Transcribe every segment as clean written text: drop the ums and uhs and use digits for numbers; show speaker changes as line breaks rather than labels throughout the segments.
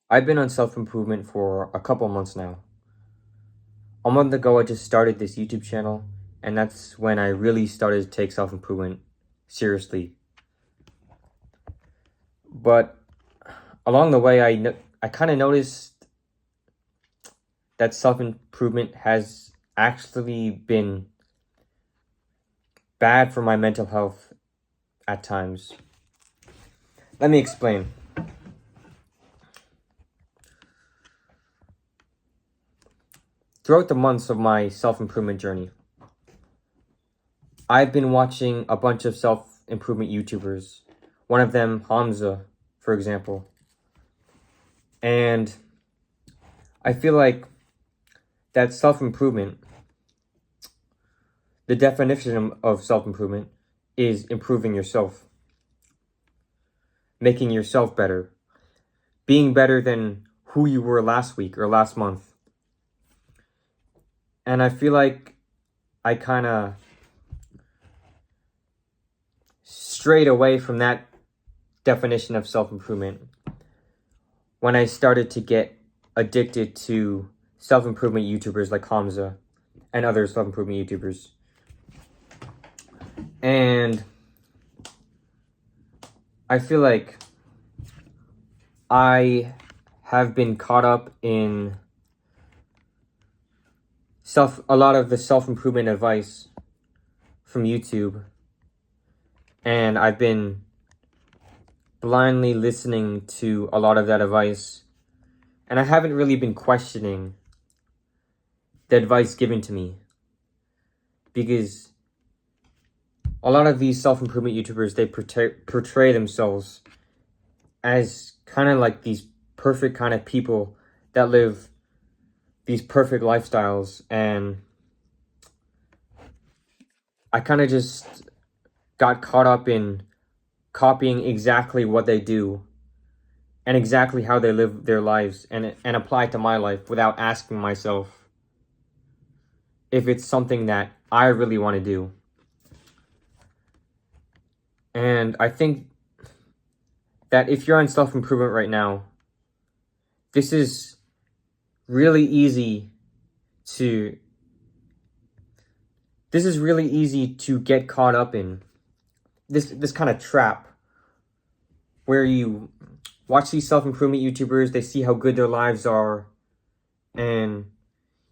I've been on self-improvement for a couple months now. A month ago, I just started this YouTube channel, and that's when I really started to take self-improvement seriously. But along the way, I kind of noticed that self-improvement has actually been bad for my mental health at times. Let me explain. Throughout the months of my self-improvement journey, I've been watching a bunch of self-improvement YouTubers. One of them, Hamza, for example. And I feel like that self-improvement, the definition of self-improvement is improving yourself, making yourself better, being better than who you were last week or last month. And I feel like I kind of strayed away from that definition of self-improvement when I started to get addicted to self-improvement YouTubers like Hamza and other self-improvement YouTubers. And I feel like I have been caught up in a lot of the self-improvement advice from YouTube, and I've been blindly listening to a lot of that advice, and I haven't really been questioning the advice given to me, because a lot of these self-improvement YouTubers, they portray themselves as kind of like these perfect kind of people that live these perfect lifestyles, and I kind of just got caught up in copying exactly what they do and exactly how they live their lives and apply it to my life without asking myself if it's something that I really want to do. And I think that if you're on self-improvement right now, this is really easy to get caught up in this kind of trap where you watch these self-improvement YouTubers, they see how good their lives are, and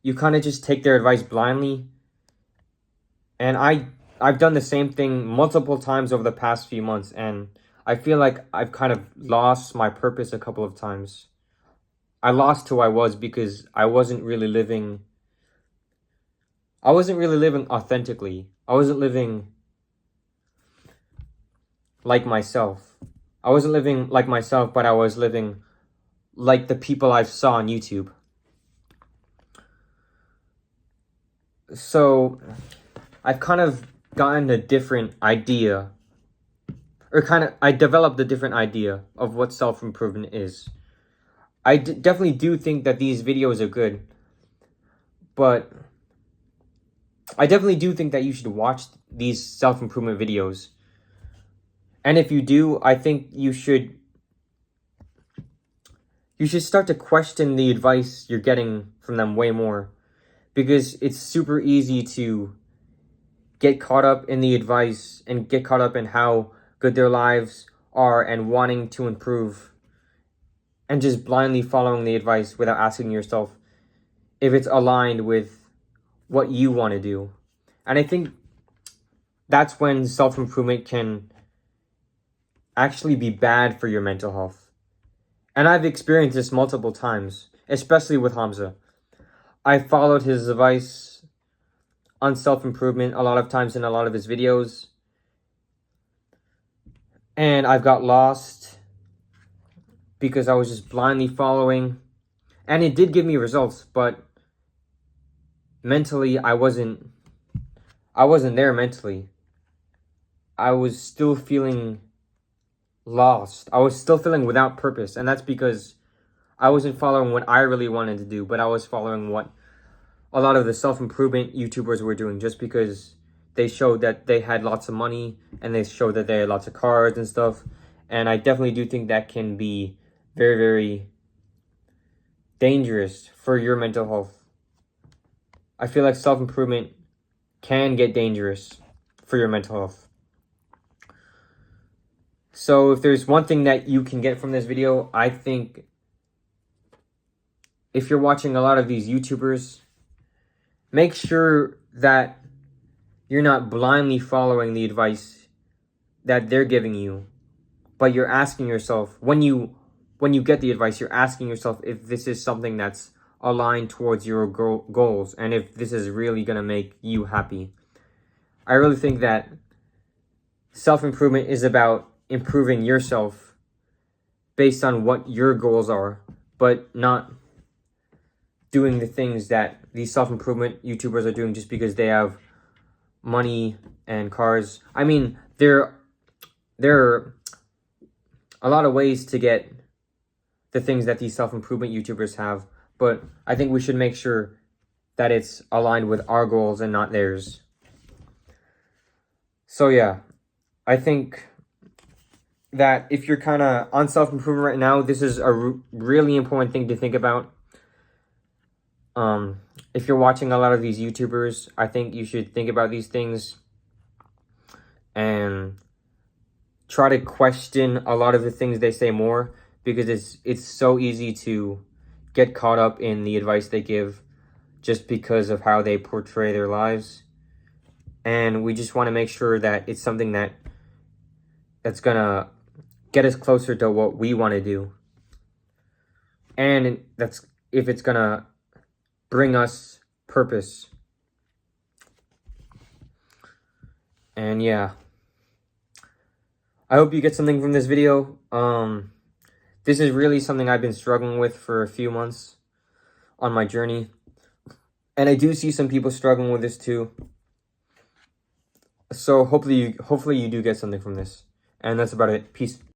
you kind of just take their advice blindly. And I've done the same thing multiple times over the past few months, and I feel like I've kind of lost my purpose a couple of times. I lost who I was because I wasn't really living authentically. I wasn't living like myself. I wasn't living like myself, but I was living like the people I saw on YouTube. So I've kind of gotten a different idea, I developed a different idea of what self-improvement is. I definitely do think that these videos are good, but I definitely do think that you should watch these self-improvement videos. And if you do, I think you should start to question the advice you're getting from them way more, because it's super easy to get caught up in the advice and get caught up in how good their lives are and wanting to improve, and just blindly following the advice without asking yourself if it's aligned with what you want to do. And I think that's when self-improvement can actually be bad for your mental health. And I've experienced this multiple times, especially with Hamza. I followed his advice on self-improvement a lot of times in a lot of his videos, and I've got lost because I was just blindly following, and it did give me results, but mentally I wasn't there mentally. I was still feeling lost. I was still feeling without purpose, and that's because I wasn't following what I really wanted to do, but I was following what a lot of the self-improvement YouTubers were doing, just because they showed that they had lots of money and they showed that they had lots of cars and stuff. And I definitely do think that can be very, very dangerous for your mental health. I feel like self-improvement can get dangerous for your mental health. So if there's one thing that you can get from this video, I think if you're watching a lot of these YouTubers, make sure that you're not blindly following the advice that they're giving you, but you're asking yourself, when you get the advice, you're asking yourself if this is something that's aligned towards your goals and if this is really going to make you happy. I really think that self-improvement is about improving yourself based on what your goals are, but not doing the things that these self-improvement YouTubers are doing just because they have money and cars. I mean, there are a lot of ways to get the things that these self-improvement YouTubers have, but I think we should make sure that it's aligned with our goals and not theirs. So yeah, I think that if you're kind of on self-improvement right now, this is a really important thing to think about. If you're watching a lot of these YouTubers, I think you should think about these things and try to question a lot of the things they say more, because it's so easy to get caught up in the advice they give just because of how they portray their lives. And we just want to make sure that it's something that's gonna get us closer to what we want to do, and that's if it's gonna bring us purpose. And yeah, I hope you get something from this video. This is really something I've been struggling with for a few months on my journey, and I do see some people struggling with this too. So hopefully you do get something from this. And that's about it. Peace.